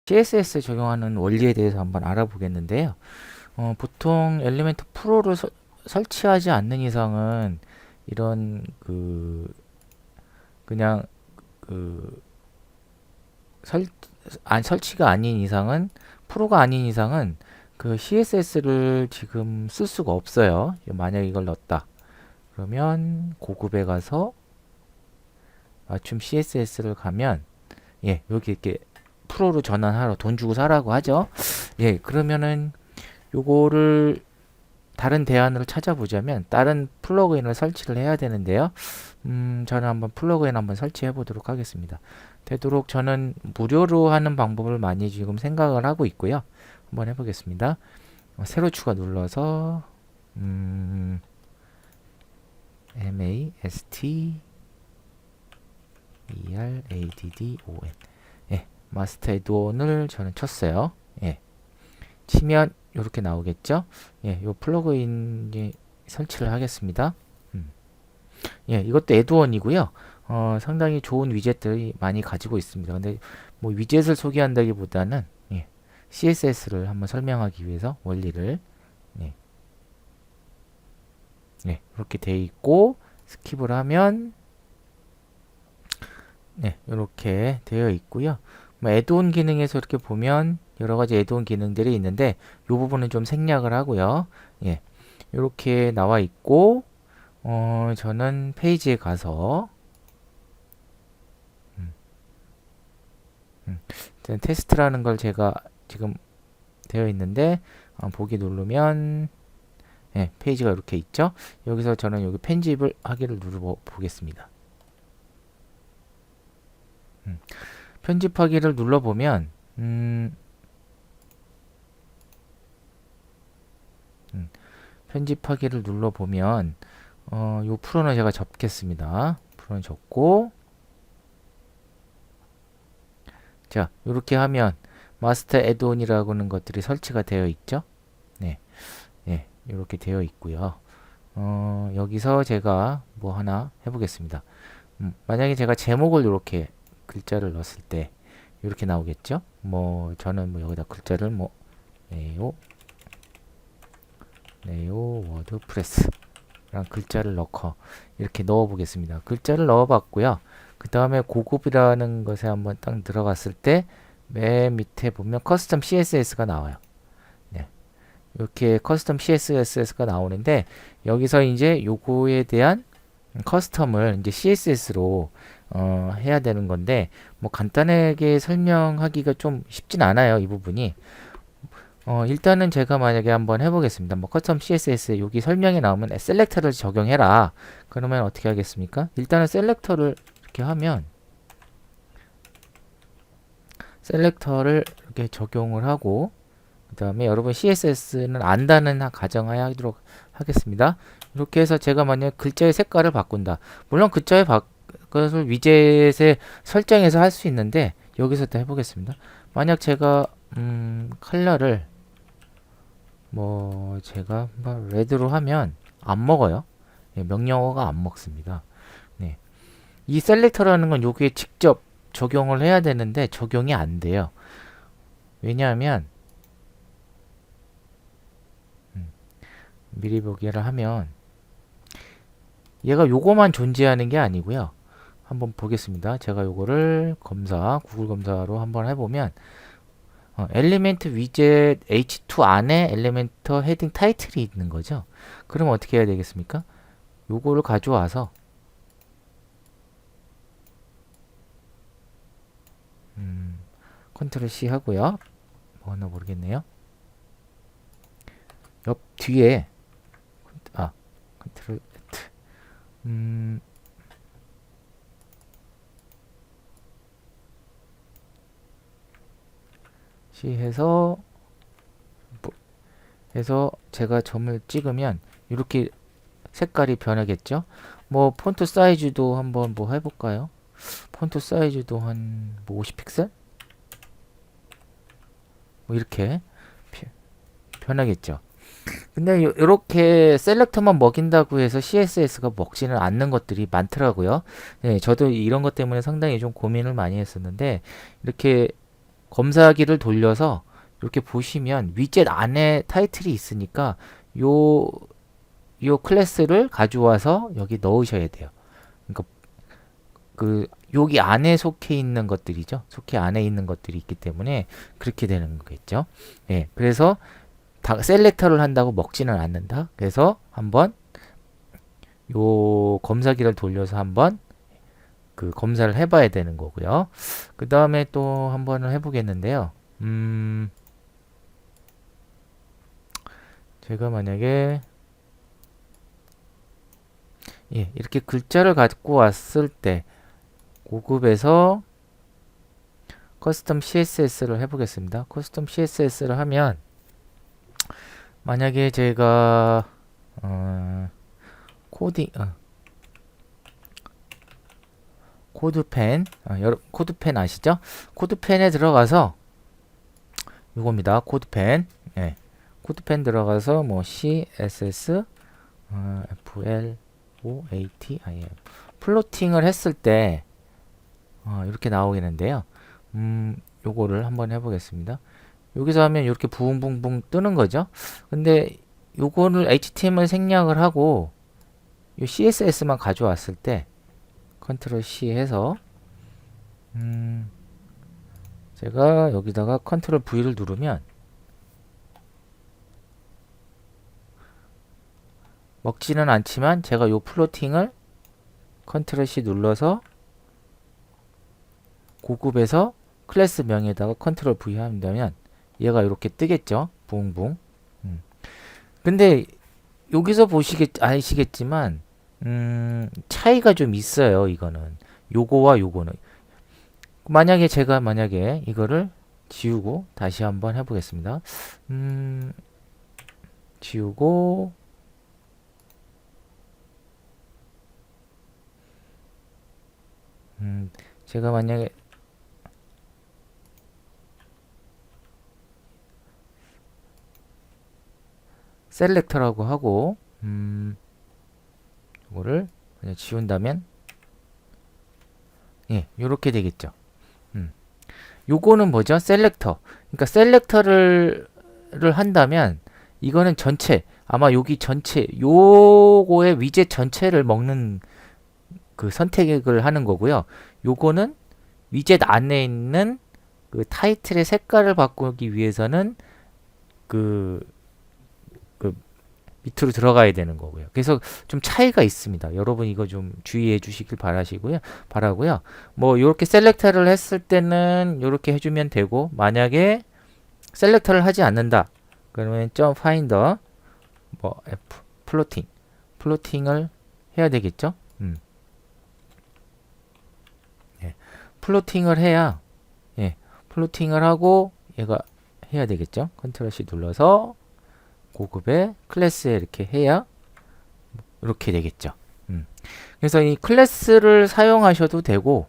CSS 적용하는 원리에 대해서 한번 알아보겠는데요. 보통 엘리멘트 프로를 설치하지 않는 이상은 이런 그냥 그 설치가 아닌 이상은 프로가 아닌 이상은 그 CSS를 지금 쓸 수가 없어요. 만약 이걸 넣었다. 그러면 고급에 가서 맞춤 CSS를 가면 여기 이렇게 프로로 전환하러 돈 주고 사라고 하죠. 그러면은 요거를 다른 대안으로 찾아보자면 다른 플러그인을 설치를 해야 되는데요. 저는 한번 플러그인 한번 설치해 보도록 하겠습니다. 되도록 저는 무료로 하는 방법을 많이 지금 생각을 하고 있고요. 한번 해보겠습니다. 새로 추가 눌러서 MASTERADDON 마스터 에드온을 저는 쳤어요. 치면 이렇게 나오겠죠. 요 플러그인 설치를 하겠습니다. 이것도 에드온이고요. 상당히 좋은 위젯들이 많이 가지고 있습니다. 근데 뭐 위젯을 소개한다기보다는 CSS를 한번 설명하기 위해서 원리를 이렇게 돼 있고 스킵을 하면 이렇게 되어 있고요. 뭐 애드온 기능에서 이렇게 보면 여러 가지 애드온 기능들이 있는데 이 부분은 좀 생략을 하고요. 이렇게 나와 있고 저는 페이지에 가서 테스트라는 걸 제가 지금 되어 있는데 보기 누르면 페이지가 이렇게 있죠. 여기서 저는 여기 편집을 하기를 누르고 보겠습니다. 편집하기를 눌러보면 편집하기를 눌러보면 요 프로는 제가 접겠습니다. 프로는 접고 자 이렇게 하면 마스터 애드온이라고 하는 것들이 설치가 되어 있죠. 이렇게 되어 있고요. 여기서 제가 뭐 하나 해보겠습니다. 만약에 제가 제목을 이렇게 글자를 넣었을 때 이렇게 나오겠죠. 뭐 저는 뭐 여기다 글자를 뭐 네오 워드프레스 라는 글자를 넣고 이렇게 넣어 보겠습니다. 글자를 넣어 봤고요. 그 다음에 고급이라는 것에 한번 딱 들어갔을 때 맨 밑에 보면 커스텀 CSS가 나와요. 이렇게 커스텀 CSS가 나오는데 여기서 이제 요거에 대한 커스텀을 이제 CSS로 해야 되는 건데 뭐 간단하게 설명하기가 좀 쉽진 않아요. 이 부분이 일단은 제가 만약에 한번 해보겠습니다. 뭐 커스텀 CSS 여기 설명이 나오면 셀렉터를 적용해라. 그러면 어떻게 하겠습니까? 일단은 셀렉터를 이렇게 하면 셀렉터를 이렇게 적용을 하고 그 다음에 여러분 CSS는 안다는 가정하에 하도록 하겠습니다. 이렇게 해서 제가 만약 글자의 색깔을 바꾼다. 물론 글자의 것을 위젯에 설정해서 할 수 있는데 여기서 또 해보겠습니다. 만약 제가 컬러를 뭐 제가 레드로 하면 안 먹어요. 명령어가 안 먹습니다. 이 셀렉터라는 건 여기에 직접 적용을 해야 되는데 적용이 안 돼요. 왜냐하면 미리 보기를 하면 얘가 요거만 존재하는 게 아니고요. 한번 보겠습니다. 제가 요거를 구글 검사로 한번 해보면 엘리멘트 위젯 H2 안에 엘리멘트 헤딩 타이틀이 있는 거죠. 그럼 어떻게 해야 되겠습니까? 요거를 가져와서 컨트롤 C 하고요. 뭐 하나 모르겠네요. 옆 뒤에 컨트롤 C 해서 제가 점을 찍으면 이렇게 색깔이 변하겠죠. 뭐 폰트 사이즈도 한번 뭐 해볼까요? 폰트 사이즈도 한 뭐 50픽셀? 뭐 이렇게 변하겠죠. 근데 이렇게 셀렉터만 먹인다고 해서 CSS가 먹지는 않는 것들이 많더라고요. 저도 이런 것 때문에 상당히 좀 고민을 많이 했었는데 이렇게 검사기를 돌려서 이렇게 보시면 위젯 안에 타이틀이 있으니까 요 클래스를 가져와서 여기 넣으셔야 돼요. 그러니까 그 여기 안에 속해 있는 것들이죠. 속해 안에 있는 것들이 있기 때문에 그렇게 되는 거겠죠. 예, 그래서 셀렉터를 한다고 먹지는 않는다. 그래서 한번 요 검사기를 돌려서 한번 그 검사를 해봐야 되는 거고요. 그 다음에 또 한번 해보겠는데요. 제가 만약에 예, 이렇게 글자를 갖고 왔을 때 고급에서 커스텀 CSS를 해보겠습니다. 커스텀 CSS를 하면 만약에 제가 코드펜 코드펜 아시죠? 코드펜에 들어가서 이겁니다. 코드펜 예, 코드펜 들어가서 뭐 CSS FLOATIM 플로팅을 했을 때 이렇게 나오겠는데요. 요거를 한번 해보겠습니다. 여기서 하면 이렇게 붕붕붕 뜨는 거죠. 근데 요거를 HTML 생략을 하고 요 CSS만 가져왔을 때 컨트롤 C 해서 제가 여기다가 컨트롤 V를 누르면 먹지는 않지만 제가 요 플로팅을 컨트롤 C 눌러서 고급에서 클래스 명에다가 컨트롤 V 한다면 얘가 이렇게 뜨겠죠. 붕붕. 근데 여기서 아시겠지만 차이가 좀 있어요. 이거는 요거와 요거는 만약에 제가 이거를 지우고 다시 한번 해보겠습니다. 지우고 제가 만약에 셀렉터라고 하고 이거를 그냥 지운다면 예, 요렇게 되겠죠. 요거는 뭐죠? 셀렉터. 그러니까 셀렉터를 한다면 이거는 전체 아마 여기 전체 요거의 위젯 전체를 먹는 그 선택을 하는 거고요. 요거는 위젯 안에 있는 그 타이틀의 색깔을 바꾸기 위해서는 그 밑으로 들어가야 되는 거고요. 그래서 좀 차이가 있습니다. 여러분 이거 좀 주의해 주시길 바라고요. 뭐 이렇게 셀렉터를 했을 때는 이렇게 해주면 되고 만약에 셀렉터를 하지 않는다. 그러면 점 파인더 뭐 F 플로팅을 해야 되겠죠. 예, 플로팅을 해야 예, 플로팅을 하고 얘가 해야 되겠죠. 컨트롤 C 눌러서 고급의 클래스에 이렇게 해야 이렇게 되겠죠. 그래서 이 클래스를 사용하셔도 되고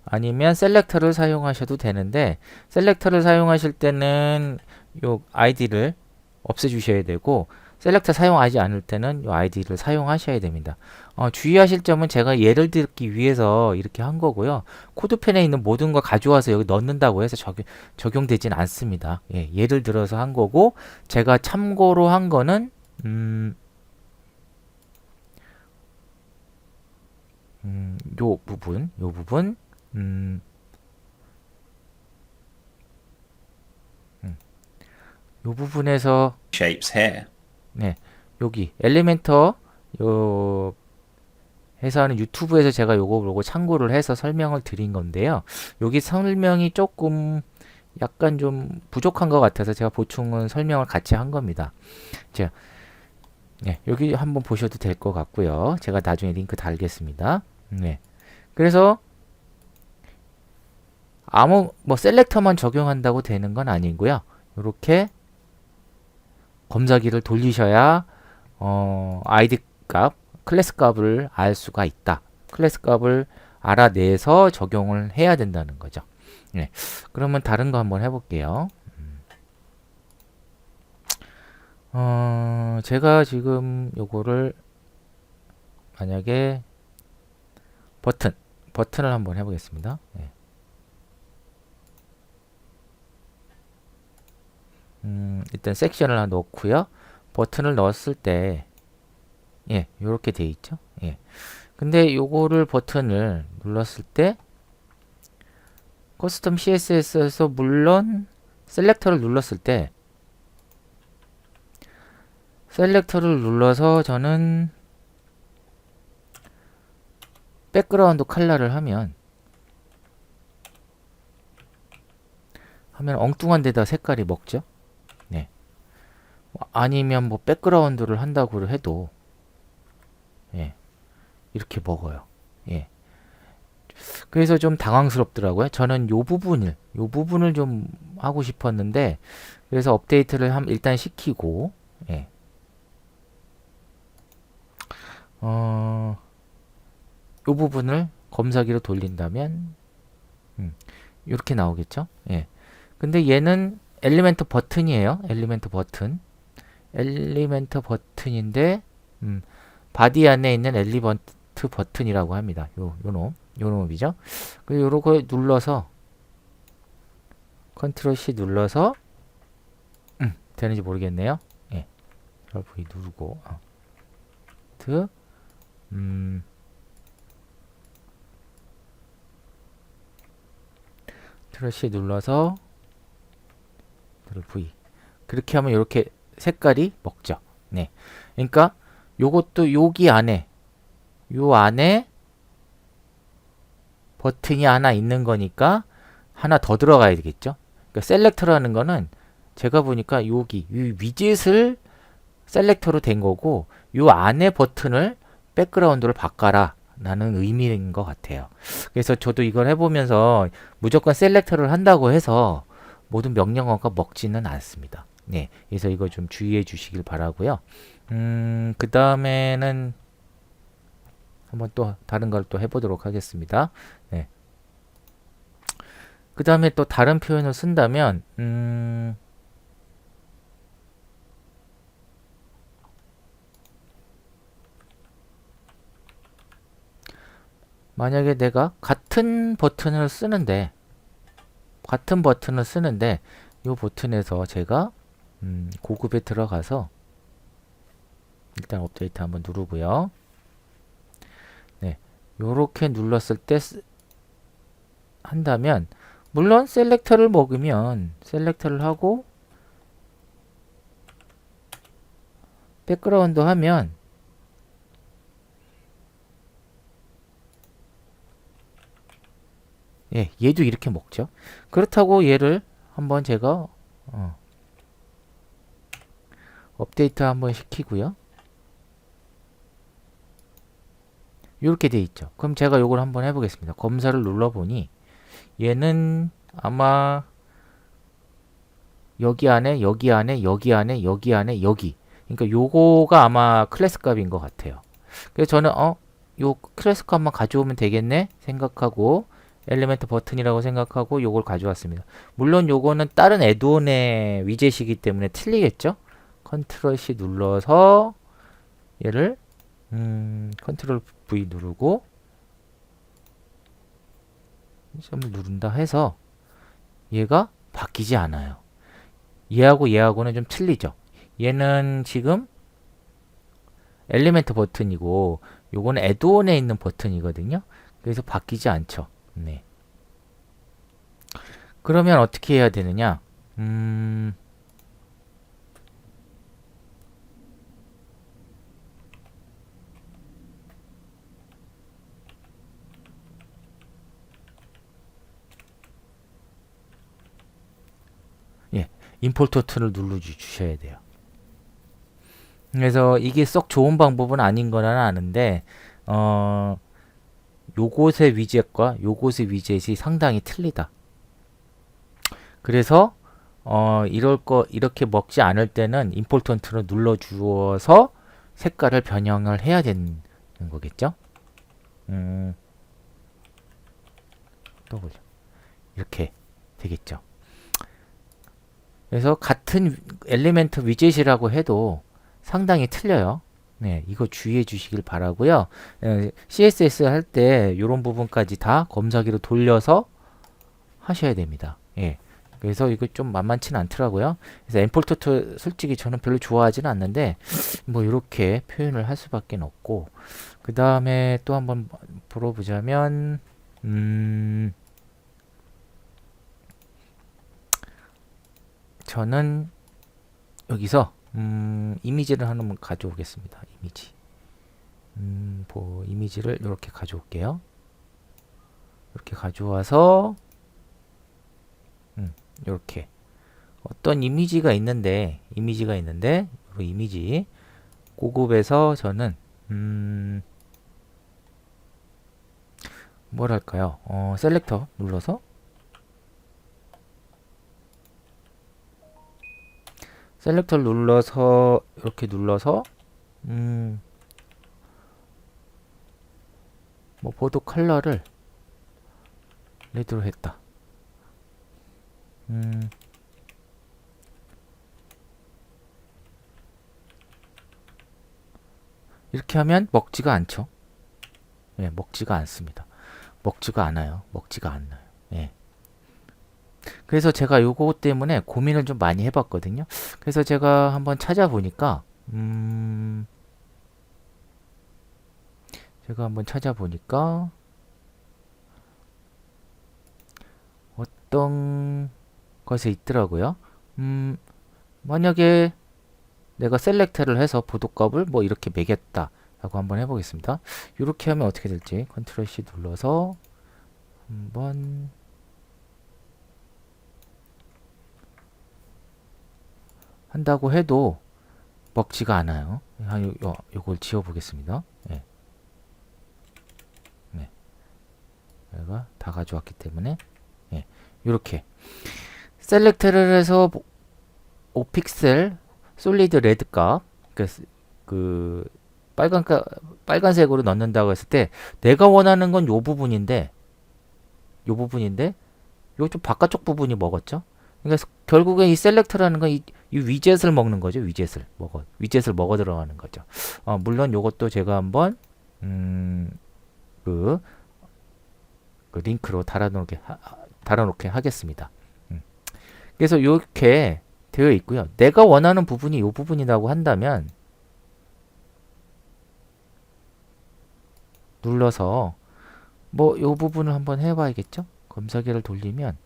아니면 셀렉터를 사용하셔도 되는데 셀렉터를 사용하실 때는 요 아이디를 없애주셔야 되고 셀렉터 사용하지 않을 때는 이 아이디를 사용하셔야 됩니다. 주의하실 점은 제가 예를 들기 위해서 이렇게 한 거고요. 코드펜에 있는 모든 걸 가져와서 여기 넣는다고 해서 적용되진 않습니다. 예, 예를 들어서 한 거고 제가 참고로 한 거는 요 부분 요 부분에서 shapes here. 네, 여기 엘리멘터 요 해서 하는 유튜브에서 제가 요거 보고 참고를 해서 설명을 드린 건데요. 여기 설명이 조금 약간 좀 부족한 것 같아서 제가 보충은 설명을 같이 한 겁니다. 자, 네, 여기 한번 보셔도 될 것 같고요. 제가 나중에 링크 달겠습니다. 네, 그래서 뭐 셀렉터만 적용한다고 되는 건 아니고요. 이렇게 검사기를 돌리셔야 아이디 값, 클래스 값을 알 수가 있다. 클래스 값을 알아내서 적용을 해야 된다는 거죠. 네. 그러면 다른 거 한번 해볼게요. 제가 지금 요거를 만약에 버튼을 한번 해보겠습니다. 네. 일단 섹션을 하나 넣고요. 버튼을 넣었을 때 예, 요렇게 돼 있죠. 예. 근데 요거를 버튼을 눌렀을 때 커스텀 CSS에서 물론 셀렉터를 눌렀을 때 셀렉터를 눌러서 저는 백그라운드 컬러를 하면 엉뚱한 데다 색깔이 먹죠. 네. 아니면 뭐 백그라운드를 한다고 해도 예. 이렇게 먹어요. 예. 그래서 좀 당황스럽더라고요. 저는 요 부분을 좀 하고 싶었는데 그래서 업데이트를 일단 시키고 예. 요 부분을 검사기로 돌린다면 이렇게 나오겠죠. 예. 근데 얘는 엘리멘트 버튼이에요. 엘리멘트 버튼인데 바디 안에 있는 엘리먼트 버튼이라고 합니다. 요 놈이죠. 그 요거 눌러서 컨트롤 C 눌러서 되는지 모르겠네요. 예. V 누르고 컨트롤 C 눌러서 V 그렇게 하면 이렇게 색깔이 먹죠. 네. 그러니까 요것도 여기 안에 요 안에 버튼이 하나 있는 거니까 하나 더 들어가야 되겠죠. 그러니까 셀렉터라는 거는 제가 보니까 여기 이 위젯을 셀렉터로 된 거고 요 안에 버튼을 백그라운드를 바꿔라 라는 의미인 것 같아요. 그래서 저도 이걸 해보면서 무조건 셀렉터를 한다고 해서 모든 명령어가 먹지는 않습니다. 네, 그래서 이거 좀 주의해 주시길 바라고요. 그 다음에는 한번 또 다른 걸 또 해보도록 하겠습니다. 네. 그 다음에 또 다른 표현을 쓴다면 만약에 내가 같은 버튼을 쓰는데 이 버튼에서 제가 고급에 들어가서 일단 업데이트 한번 누르고요. 네, 요렇게 눌렀을 때 한다면 물론 셀렉터를 먹으면 셀렉터를 하고 백그라운드 하면 예, 얘도 이렇게 먹죠. 그렇다고 얘를 한번 제가 업데이트 한번 시키고요. 이렇게 돼 있죠. 그럼 제가 요걸 한번 해보겠습니다. 검사를 눌러보니 얘는 아마 여기 안에 여기 안에 여기 안에 여기 안에 여기 그러니까 요거가 아마 클래스 값인 것 같아요. 그래서 저는 요 클래스 값만 가져오면 되겠네 생각하고 엘리멘트 버튼이라고 생각하고 요걸 가져왔습니다. 물론 요거는 다른 애드온의 위젯이기 때문에 틀리겠죠? 컨트롤 C 눌러서 얘를 컨트롤 V 누르고 점을 누른다 해서 얘가 바뀌지 않아요. 얘하고는 좀 틀리죠. 얘는 지금 엘리멘트 버튼이고 요거는 애드온에 있는 버튼이거든요. 그래서 바뀌지 않죠. 네. 그러면 어떻게 해야 되느냐? 예, 임포트 버튼을 눌러주셔야 돼요. 그래서 이게 썩 좋은 방법은 아닌 거는 아는데 요곳의 위젯과 요곳의 위젯이 상당히 틀리다. 그래서 이렇게 먹지 않을 때는 임포트 버튼을 눌러주어서 색깔을 변형을 해야 되는 거겠죠. 또 보죠. 이렇게 되겠죠. 그래서 같은 엘리멘트 위젯이라고 해도 상당히 틀려요. 네, 이거 주의해 주시길 바라고요. CSS 할 때 이런 부분까지 다 검사기로 돌려서 하셔야 됩니다. 예. 그래서 이거 좀 만만치는 않더라고요. 그래서 엠폴토트 솔직히 저는 별로 좋아하지는 않는데 뭐 이렇게 표현을 할 수밖에 없고, 그 다음에 또 한번 물어보자면 저는 여기서 이미지를 하나 가져오겠습니다. 이미지. 이미지를 이렇게 가져올게요. 이렇게 가져와서 이렇게 어떤 이미지가 있는데 이 이미지 고급에서 저는 뭐랄까요? 셀렉터 눌러서 셀렉터를 눌러서 이렇게 눌러서 뭐 보드 컬러를 레드로 했다. 이렇게 하면 먹지가 않죠. 예, 먹지가 않습니다. 먹지가 않아요. 먹지가 않아요. 예. 그래서 제가 요거 때문에 고민을 좀 많이 해봤거든요. 그래서 제가 한번 찾아보니까 어떤 것에 있더라고요. 만약에 내가 셀렉트를 해서 보도값을 뭐 이렇게 매겼다 라고 한번 해보겠습니다. 이렇게 하면 어떻게 될지 컨트롤 C 눌러서 한번 한다고 해도 먹지가 않아요. 요걸 지워 보겠습니다. 네. 네. 내가 다 가져왔기 때문에 이렇게 셀렉트를 해서 5픽셀 솔리드 레드 값, 그 빨간색으로 넣는다고 했을 때 내가 원하는 건 요 부분인데 요 좀 바깥쪽 부분이 먹었죠. 그러니까 결국에 이 셀렉트라는 건 이 위젯을 먹는 거죠. 위젯을 먹어 들어가는 거죠. 물론 요것도 제가 한번 그 링크로 달아놓게 하겠습니다. 그래서 이렇게 되어 있고요. 내가 원하는 부분이 이 부분이라고 한다면 눌러서 뭐 이 부분을 한번 해봐야겠죠. 검사기를 돌리면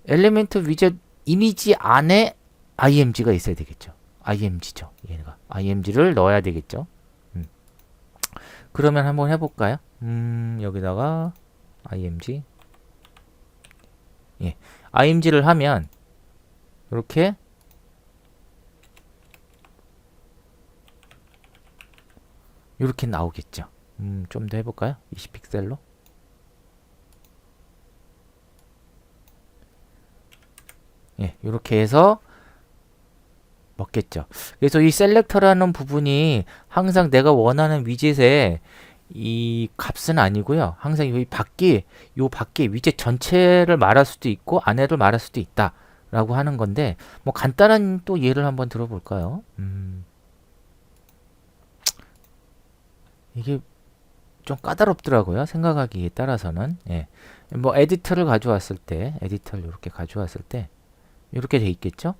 엘리멘트 위젯 이미지 안에 img가 있어야 되겠죠. img죠. 얘가 img를 넣어야 되겠죠. 그러면 한번 해볼까요? 여기다가 img img를 하면 이렇게 나오겠죠. 좀 더 해볼까요? 20픽셀로 이렇게 해서 먹겠죠. 그래서 이 셀렉터라는 부분이 항상 내가 원하는 위젯의 이 값은 아니고요. 항상 요 밖에 위젯 전체를 말할 수도 있고 안에를 말할 수도 있다 라고 하는 건데, 뭐 간단한 또 예를 한번 들어볼까요? 이게 좀 까다롭더라고요. 생각하기에 따라서는. 뭐 에디터를 가져왔을 때 에디터를 이렇게 가져왔을 때 이렇게 돼 있겠죠.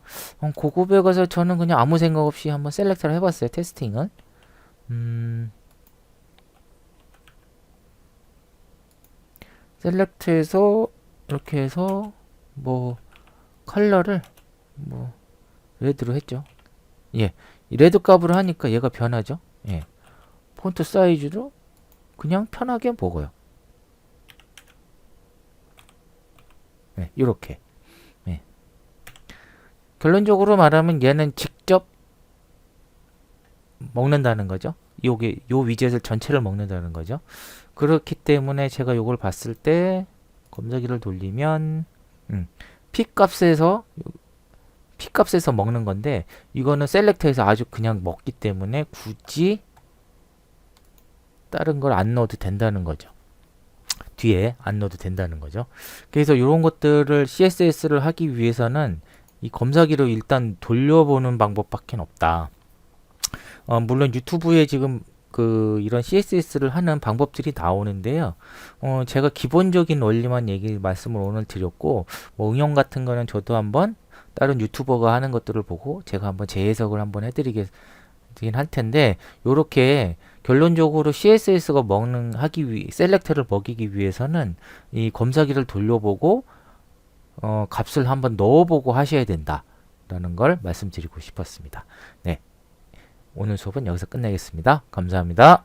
고급에 가서 저는 그냥 아무 생각 없이 한번 셀렉트를 해봤어요. 테스팅을. 셀렉트해서 이렇게 해서 뭐 컬러를 뭐 레드로 했죠. 이 레드 값으로 하니까 얘가 변하죠. 폰트 사이즈도 그냥 편하게 먹어요. 이렇게. 결론적으로 말하면 얘는 직접 먹는다는 거죠. 요 위젯을 전체를 먹는다는 거죠. 그렇기 때문에 제가 요걸 봤을 때 검사기를 돌리면 P값에서 먹는 건데, 이거는 셀렉터에서 아주 그냥 먹기 때문에 굳이 다른 걸 안 넣어도 된다는 거죠. 뒤에 안 넣어도 된다는 거죠. 그래서 이런 것들을 CSS를 하기 위해서는 이 검사기로 일단 돌려보는 방법밖에 없다. 물론 유튜브에 지금 이런 CSS를 하는 방법들이 나오는데요. 제가 기본적인 원리만 말씀을 오늘 드렸고, 뭐 응용 같은 거는 저도 한번 다른 유튜버가 하는 것들을 보고 제가 한번 재해석을 한번 해드리긴 할 텐데, 요렇게 결론적으로 CSS가 셀렉터를 먹이기 위해서는 이 검사기를 돌려보고, 값을 한번 넣어보고 하셔야 된다. 라는 걸 말씀드리고 싶었습니다. 네. 오늘 수업은 여기서 끝내겠습니다. 감사합니다.